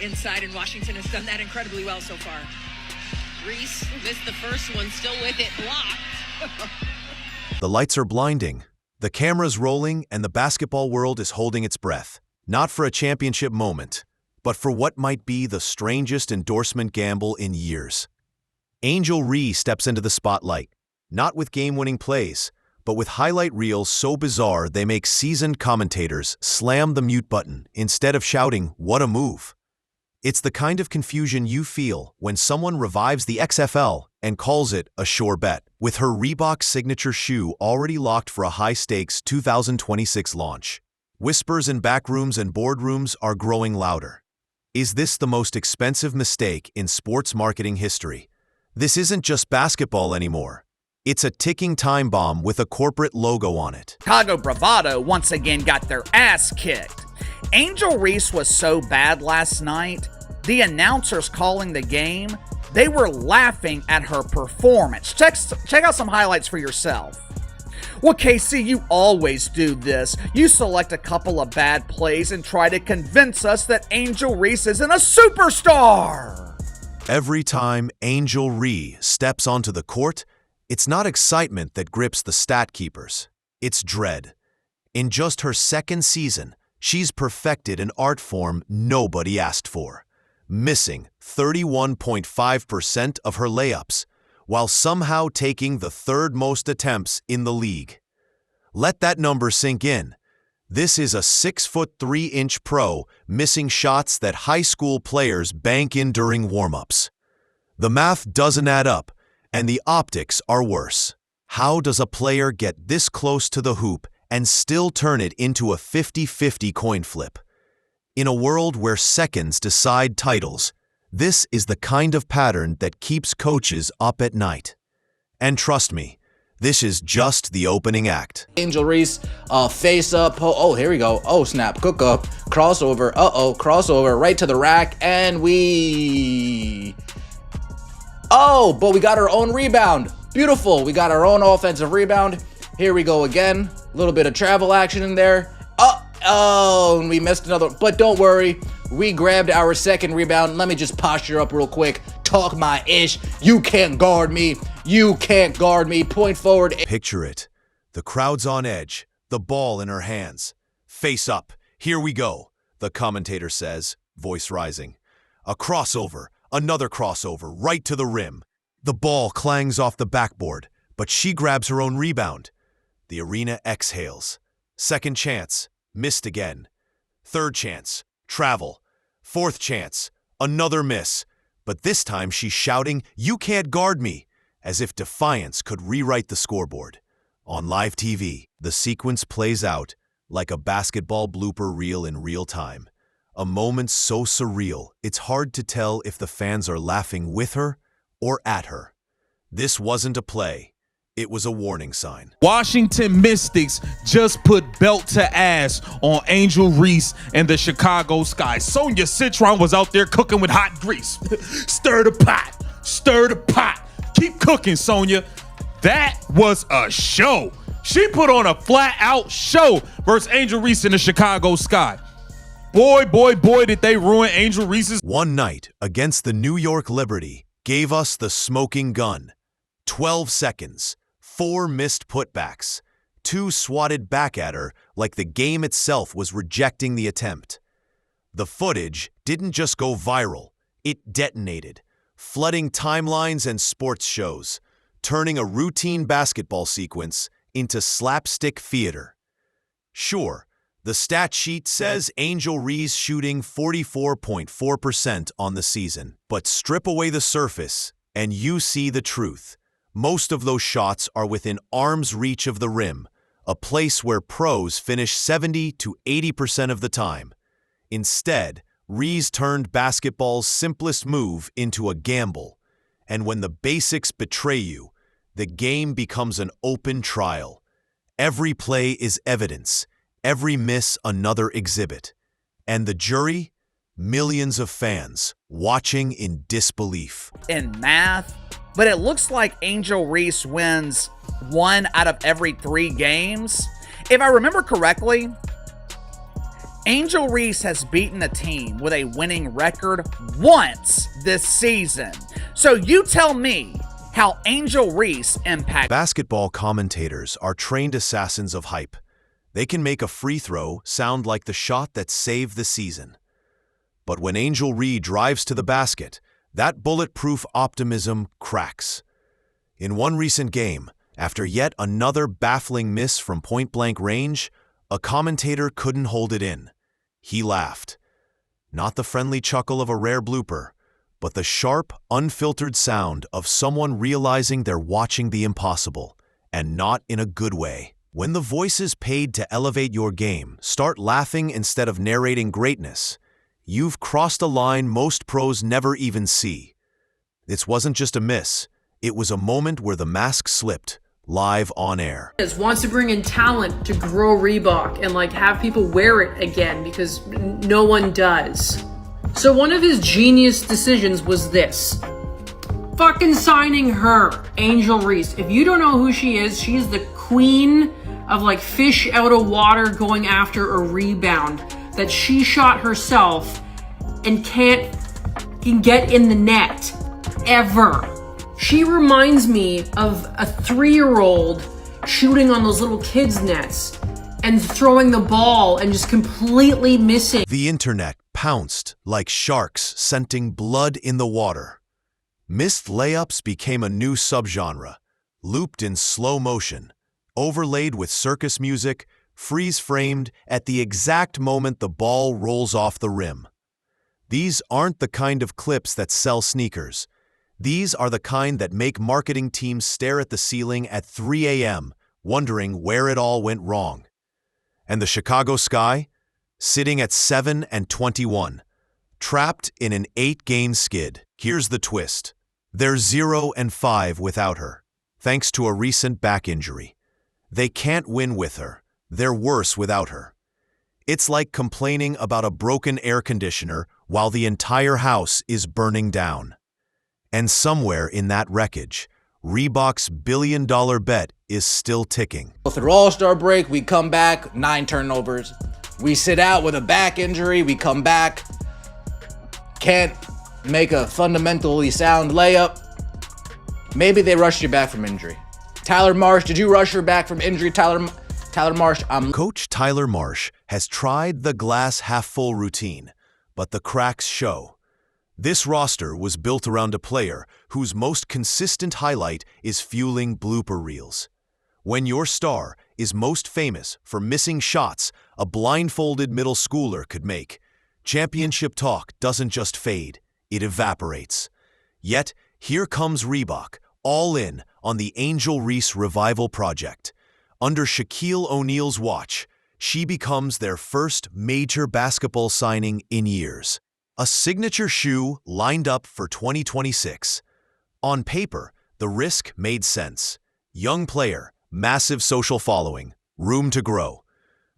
inside, and Washington has done that incredibly well so far. Reese missed the first one, still with it blocked. The lights are blinding, the camera's rolling, and the basketball world is holding its breath. Not for a championship moment, but for what might be the strangest endorsement gamble in years. Angel Reese steps into the spotlight, not with game-winning plays, but with highlight reels so bizarre they make seasoned commentators slam the mute button instead of shouting, "What a move!" It's the kind of confusion you feel when someone revives the XFL and calls it a sure bet, with her Reebok signature shoe already locked for a high-stakes 2026 launch. Whispers in backrooms and boardrooms are growing louder. Is this the most expensive mistake in sports marketing history? This isn't just basketball anymore. It's a ticking time bomb with a corporate logo on it. Chicago Bravado once again got their ass kicked. Angel Reese was so bad last night, the announcers calling the game, they were laughing at her performance. Check out some highlights for yourself. Well, KC, you always do this. You select a couple of bad plays and try to convince us that Angel Reese isn't a superstar. Every time Angel Reese steps onto the court, it's not excitement that grips the stat keepers. It's dread. In just her second season, she's perfected an art form nobody asked for, missing 31.5% of her layups, while somehow taking the third most attempts in the league. Let that number sink in. This is a 6'3" pro missing shots that high school players bank in during warm-ups. The math doesn't add up, and the optics are worse. How does a player get this close to the hoop and still turn it into a 50-50 coin flip? In a world where seconds decide titles, this is the kind of pattern that keeps coaches up at night. And trust me, this is just the opening act. Angel Reese, face up. Oh, here we go. Oh, snap. Cook up. Crossover. Crossover. Right to the rack. And but we got our own rebound. Beautiful. We got our own offensive rebound. Here we go again. A little bit of travel action in there. And we missed another. But don't worry. We grabbed our second rebound. Let me just posture up real quick. Talk my ish. You can't guard me. You can't guard me. Point forward. Picture it. The crowd's on edge, the ball in her hands. Face up. Here we go, the commentator says, voice rising. A crossover, another crossover, right to the rim. The ball clangs off the backboard, but she grabs her own rebound. The arena exhales. Second chance, missed again. Third chance, travel. Fourth chance, another miss. But this time she's shouting, "You can't guard me," as if defiance could rewrite the scoreboard. On live TV, the sequence plays out like a basketball blooper reel in real time. A moment so surreal, it's hard to tell if the fans are laughing with her or at her. This wasn't a play. It was a warning sign. Washington Mystics just put belt to ass on Angel Reese and the Chicago Sky. Sonia Citron was out there cooking with hot grease. Stir the pot. Stir the pot. Keep cooking, Sonia. That was a show. She put on a flat-out show versus Angel Reese and the Chicago Sky. Boy, did they ruin Angel Reese's. One night against the New York Liberty gave us the smoking gun. 12 seconds. 4 missed putbacks, 2 swatted back at her like the game itself was rejecting the attempt. The footage didn't just go viral, it detonated, flooding timelines and sports shows, turning a routine basketball sequence into slapstick theater. Sure, the stat sheet says Angel Reese shooting 44.4% on the season, but strip away the surface and you see the truth. Most of those shots are within arm's reach of the rim, a place where pros finish 70 to 80% of the time. Instead, Reese turned basketball's simplest move into a gamble, and when the basics betray you, the game becomes an open trial. Every play is evidence, every miss another exhibit. And the jury? Millions of fans watching in disbelief. In math, but it looks like Angel Reese wins 1 out of every 3 games. If I remember correctly, Angel Reese has beaten a team with a winning record once this season. So you tell me how Angel Reese impacts. Basketball commentators are trained assassins of hype. They can make a free throw sound like the shot that saved the season. But when Angel Reese drives to the basket, that bulletproof optimism cracks. In one recent game, after yet another baffling miss from point-blank range, a commentator couldn't hold it in. He laughed. Not the friendly chuckle of a rare blooper, but the sharp, unfiltered sound of someone realizing they're watching the impossible, and not in a good way. When the voices paid to elevate your game start laughing instead of narrating greatness, you've crossed a line most pros never even see. This wasn't just a miss, it was a moment where the mask slipped, live on air. Wants to bring in talent to grow Reebok and like have people wear it again because no one does. So one of his genius decisions was this. Fucking signing her, Angel Reese. If you don't know who she is, she's the queen of like fish out of water going after a rebound that she shot herself and can get in the net ever. She reminds me of a 3-year-old shooting on those little kids' nets and throwing the ball and just completely missing. The internet pounced like sharks scenting blood in the water. Missed layups became a new subgenre, looped in slow motion, overlaid with circus music, freeze-framed at the exact moment the ball rolls off the rim. These aren't the kind of clips that sell sneakers. These are the kind that make marketing teams stare at the ceiling at 3 a.m., wondering where it all went wrong. And the Chicago Sky? Sitting at 7-21, trapped in an 8-game skid. Here's the twist. They're 0-5 without her, thanks to a recent back injury. They can't win with her. They're worse without her. It's like complaining about a broken air conditioner while the entire house is burning down. And somewhere in that wreckage, Reebok's billion-dollar bet is still ticking. Through All-Star break, we come back, 9 turnovers. We sit out with a back injury, we come back, can't make a fundamentally sound layup. Maybe they rushed you back from injury. Tyler Marsh, did you rush her back from injury, Tyler Marsh? Coach Tyler Marsh has tried the glass-half-full routine, but the cracks show. This roster was built around a player whose most consistent highlight is fueling blooper reels. When your star is most famous for missing shots a blindfolded middle schooler could make, championship talk doesn't just fade, it evaporates. Yet, here comes Reebok, all in on the Angel Reese revival project. Under Shaquille O'Neal's watch, she becomes their first major basketball signing in years. A signature shoe lined up for 2026. On paper, the risk made sense. Young player, massive social following, room to grow.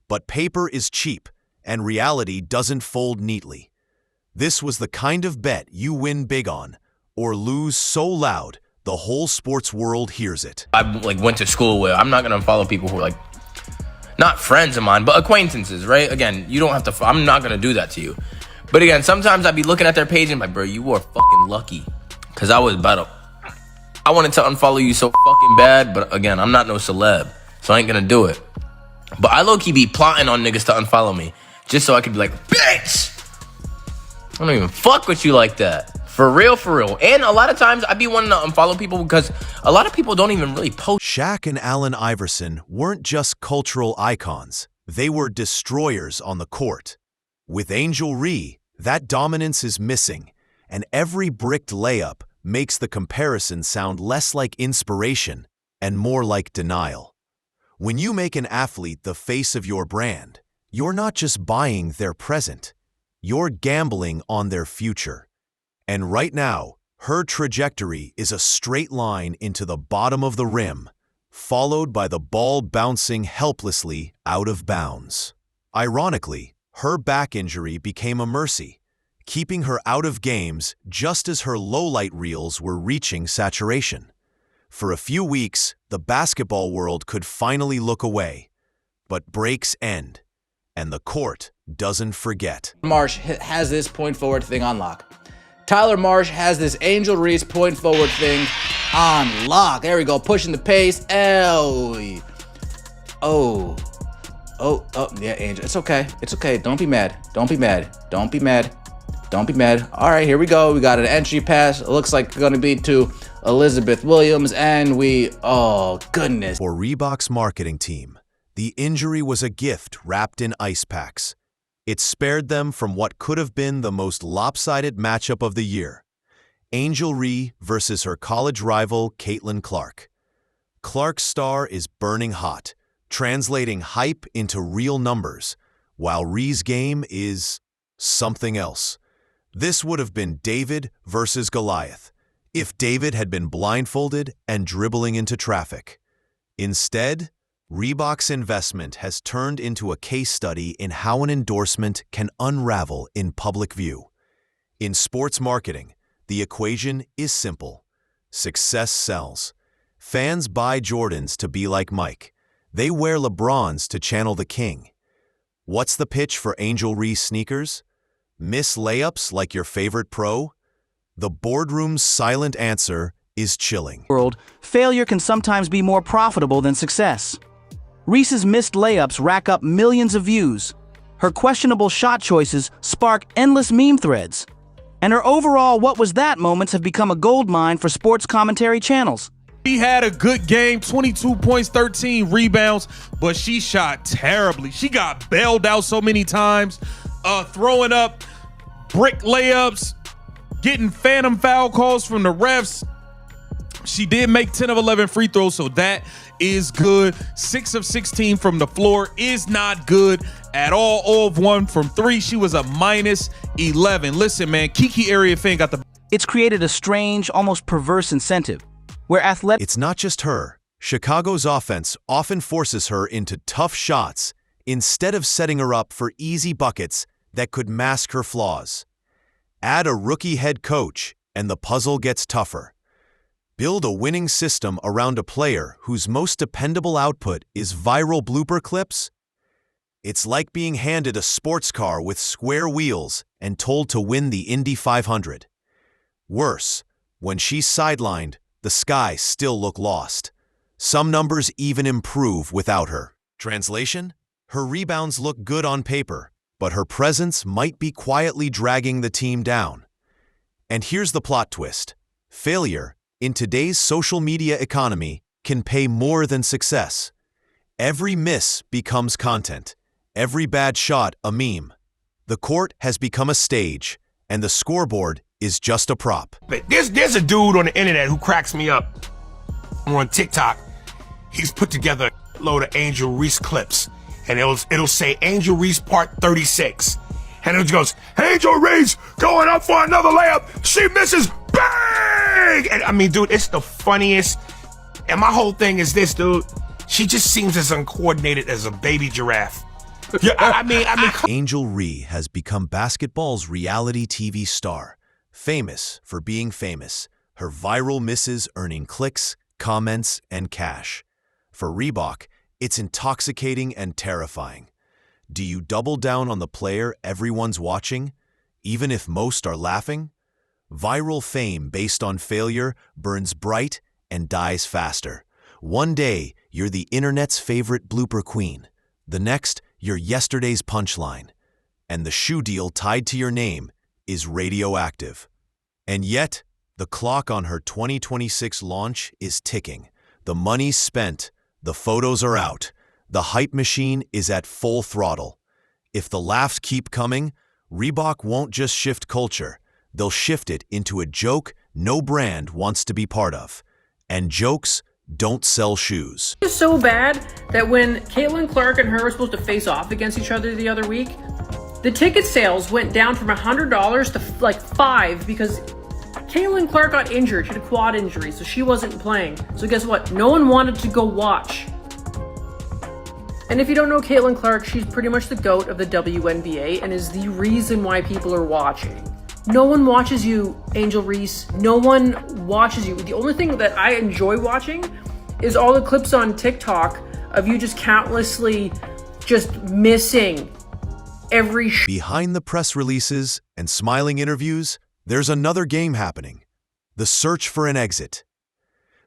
But paper is cheap, and reality doesn't fold neatly. This was the kind of bet you win big on, or lose so loud the whole sports world hears it. I went to school with. I'm not gonna follow people who are not friends of mine, but acquaintances, right? Again, you don't have to. I'm not gonna do that to you. But again, sometimes I'd be looking at their page and bro, you were fucking lucky. Cause I was about to, I wanted to unfollow you so fucking bad, but again, I'm not no celeb, so I ain't gonna do it. But I low-key be plotting on niggas to unfollow me, just so I could be like, bitch! I don't even fuck with you like that. For real, for real. And a lot of times I be wanting to unfollow people because a lot of people don't even really post. Shaq and Allen Iverson weren't just cultural icons. They were destroyers on the court. With Angel Reese, that dominance is missing, and every bricked layup makes the comparison sound less like inspiration and more like denial. When you make an athlete the face of your brand, you're not just buying their present, you're gambling on their future. And right now, her trajectory is a straight line into the bottom of the rim, followed by the ball bouncing helplessly out of bounds. Ironically, her back injury became a mercy, keeping her out of games just as her lowlight reels were reaching saturation. For a few weeks, the basketball world could finally look away. But breaks end. and the court doesn't forget. Marsh has this point forward thing on lock. Tyler Marsh has this Angel Reese point forward thing on lock. There we go, pushing the pace. Oh, yeah, Angel. It's okay. It's okay. Don't be mad. Don't be mad. Don't be mad. Don't be mad. All right, here we go. We got an entry pass. It looks like it's going to be to Elizabeth Williams, and oh, goodness. For Reebok's marketing team, the injury was a gift wrapped in ice packs. It spared them from what could have been the most lopsided matchup of the year. Angel Reese versus her college rival, Caitlin Clark. Clark's star is burning hot, translating hype into real numbers, while Reese's game is something else. This would have been David versus Goliath, if David had been blindfolded and dribbling into traffic. Instead, Reebok's investment has turned into a case study in how an endorsement can unravel in public view. In sports marketing, the equation is simple. Success sells. Fans buy Jordans to be like Mike. They wear LeBrons to channel the king. What's the pitch for Angel Reese sneakers? Miss layups like your favorite pro? The boardroom's silent answer is chilling. Failure can sometimes be more profitable than success. Reese's missed layups rack up millions of views. Her questionable shot choices spark endless meme threads. And her overall "what was that" moments have become a goldmine for sports commentary channels. She had a good game, 22 points, 13 rebounds, but she shot terribly. She got bailed out so many times, throwing up brick layups, getting phantom foul calls from the refs. She did make 10 of 11 free throws, so that is good. 6 of 16 from the floor is not good at all. 0 of 1 from 3. She was a -11. Listen, man, Kiki Area fan got the... It's created a strange, almost perverse incentive, where athletic... It's not just her. Chicago's offense often forces her into tough shots instead of setting her up for easy buckets that could mask her flaws. Add a rookie head coach, and the puzzle gets tougher. Build a winning system around a player whose most dependable output is viral blooper clips. It's like being handed a sports car with square wheels and told to win the Indy 500. Worse, when she's sidelined, the skies still look lost. Some numbers even improve without her. Translation? Her rebounds look good on paper, but her presence might be quietly dragging the team down. And here's the plot twist. Failure, in today's social media economy, can pay more than success. Every miss becomes content. Every bad shot a meme. The court has become a stage, and the scoreboard is just a prop. There's a dude on the internet who cracks me up. On TikTok, he's put together a load of Angel Reese clips, and it'll say Angel Reese part 36, and it goes, Angel Reese going up for another layup, she misses, bang! And I mean, dude, it's the funniest. And my whole thing is this, dude. She just seems as uncoordinated as a baby giraffe. Yeah, I mean. Angel Reese has become basketball's reality TV star, famous for being famous. Her viral misses earning clicks, comments, and cash. For Reebok, it's intoxicating and terrifying. Do you double down on the player everyone's watching, even if most are laughing? Viral fame based on failure burns bright and dies faster. One day, you're the internet's favorite blooper queen. The next, you're yesterday's punchline. And the shoe deal tied to your name is radioactive. And yet, the clock on her 2026 launch is ticking. The money's spent. The photos are out. The hype machine is at full throttle. If the laughs keep coming, Reebok won't just shift culture. They'll shift it into a joke no brand wants to be part of. And jokes don't sell shoes. It's so bad that when Caitlin Clark and her were supposed to face off against each other the other week, the ticket sales went down from $100 to like $5 because Caitlin Clark got injured. She had a quad injury, so she wasn't playing. So guess what? No one wanted to go watch. And if you don't know Caitlin Clark, she's pretty much the GOAT of the WNBA and is the reason why people are watching. No one watches you, Angel Reese. No one watches you. The only thing that I enjoy watching is all the clips on TikTok of you just countlessly just missing every Behind the press releases and smiling interviews, there's another game happening. The search for an exit.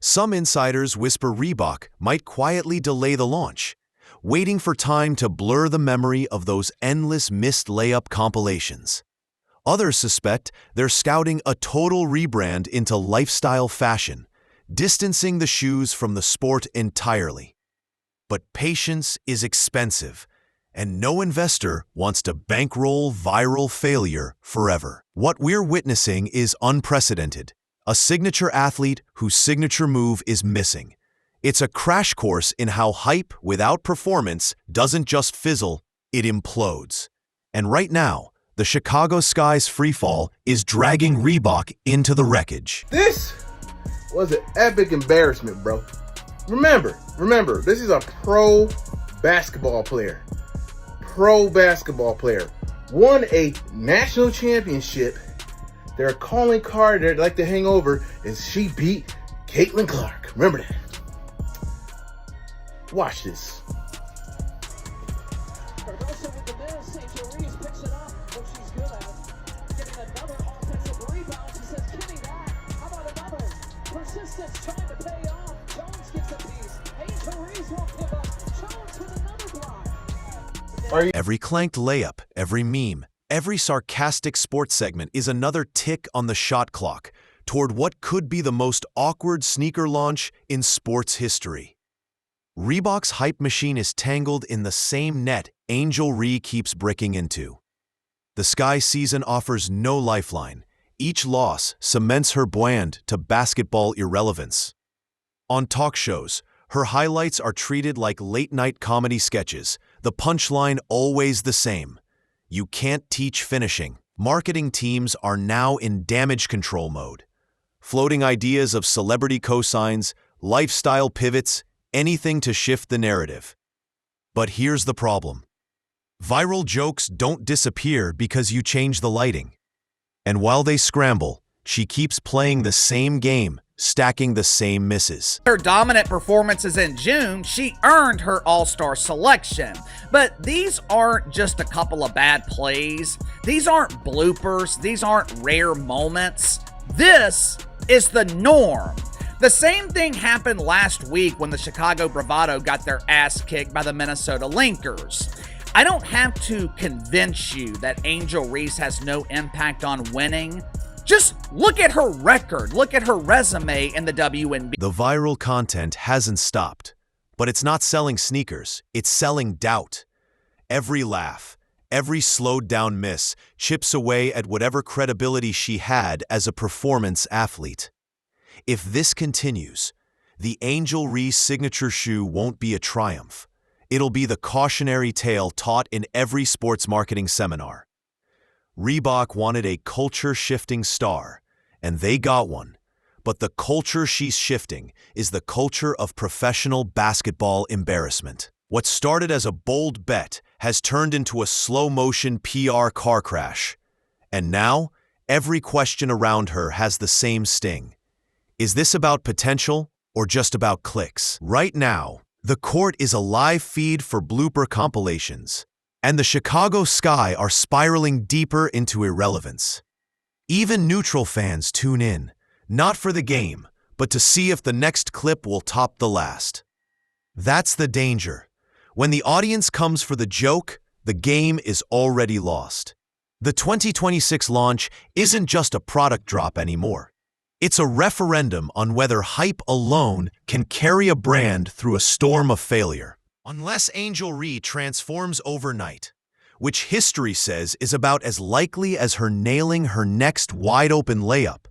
Some insiders whisper Reebok might quietly delay the launch, waiting for time to blur the memory of those endless missed layup compilations. Others suspect they're scouting a total rebrand into lifestyle fashion, distancing the shoes from the sport entirely. But patience is expensive, and no investor wants to bankroll viral failure forever. What we're witnessing is unprecedented. A signature athlete whose signature move is missing. It's a crash course in how hype without performance doesn't just fizzle, it implodes. And right now, the Chicago Sky's freefall is dragging Reebok into the wreckage. This was an epic embarrassment, bro. Remember, this is a pro basketball player. Won a national championship. Their calling card they'd like to hang over is she beat Caitlin Clark. Remember that. Watch this. Angel Reese picks it up, what she's good at. Getting another offensive rebound. She says, "Give me that." How about another? Persistence trying to pay off. Jones gets a piece. Angel Reese won't give up. Jones with another block. Every clanked layup, every meme, every sarcastic sports segment is another tick on the shot clock toward what could be the most awkward sneaker launch in sports history. Reebok's hype machine is tangled in the same net Angel Reese keeps bricking into. The Sky season offers no lifeline. Each loss cements her brand to basketball irrelevance. On talk shows, her highlights are treated like late-night comedy sketches, the punchline always the same. You can't teach finishing. Marketing teams are now in damage control mode, floating ideas of celebrity cosigns, lifestyle pivots, anything to shift the narrative. But here's the problem. Viral jokes don't disappear because you change the lighting. And while they scramble, she keeps playing the same game, stacking the same misses. Her dominant performances in June, she earned her All-Star selection. But these aren't just a couple of bad plays. These aren't bloopers. These aren't rare moments. This is the norm. The same thing happened last week when the Chicago Bravado got their ass kicked by the Minnesota Linkers. I don't have to convince you that Angel Reese has no impact on winning. Just look at her record, look at her resume in the WNBA. The viral content hasn't stopped, but it's not selling sneakers, it's selling doubt. Every laugh, every slowed down miss chips away at whatever credibility she had as a performance athlete. If this continues, the Angel Reese signature shoe won't be a triumph. It'll be the cautionary tale taught in every sports marketing seminar. Reebok wanted a culture-shifting star, and they got one. But the culture she's shifting is the culture of professional basketball embarrassment. What started as a bold bet has turned into a slow-motion PR car crash. And now, every question around her has the same sting. Is this about potential or just about clicks? Right now, the court is a live feed for blooper compilations, and the Chicago Sky are spiraling deeper into irrelevance. Even neutral fans tune in, not for the game, but to see if the next clip will top the last. That's the danger. When the audience comes for the joke, the game is already lost. The 2026 launch isn't just a product drop anymore. It's a referendum on whether hype alone can carry a brand through a storm of failure. Unless Angel Reese transforms overnight, which history says is about as likely as her nailing her next wide-open layup,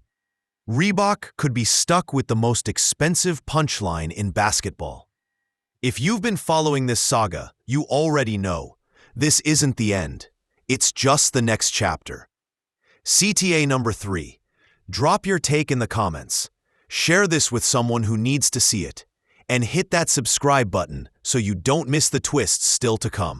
Reebok could be stuck with the most expensive punchline in basketball. If you've been following this saga, you already know this isn't the end. It's just the next chapter. CTA number 3. Drop your take in the comments. Share this with someone who needs to see it. And hit that subscribe button so you don't miss the twists still to come.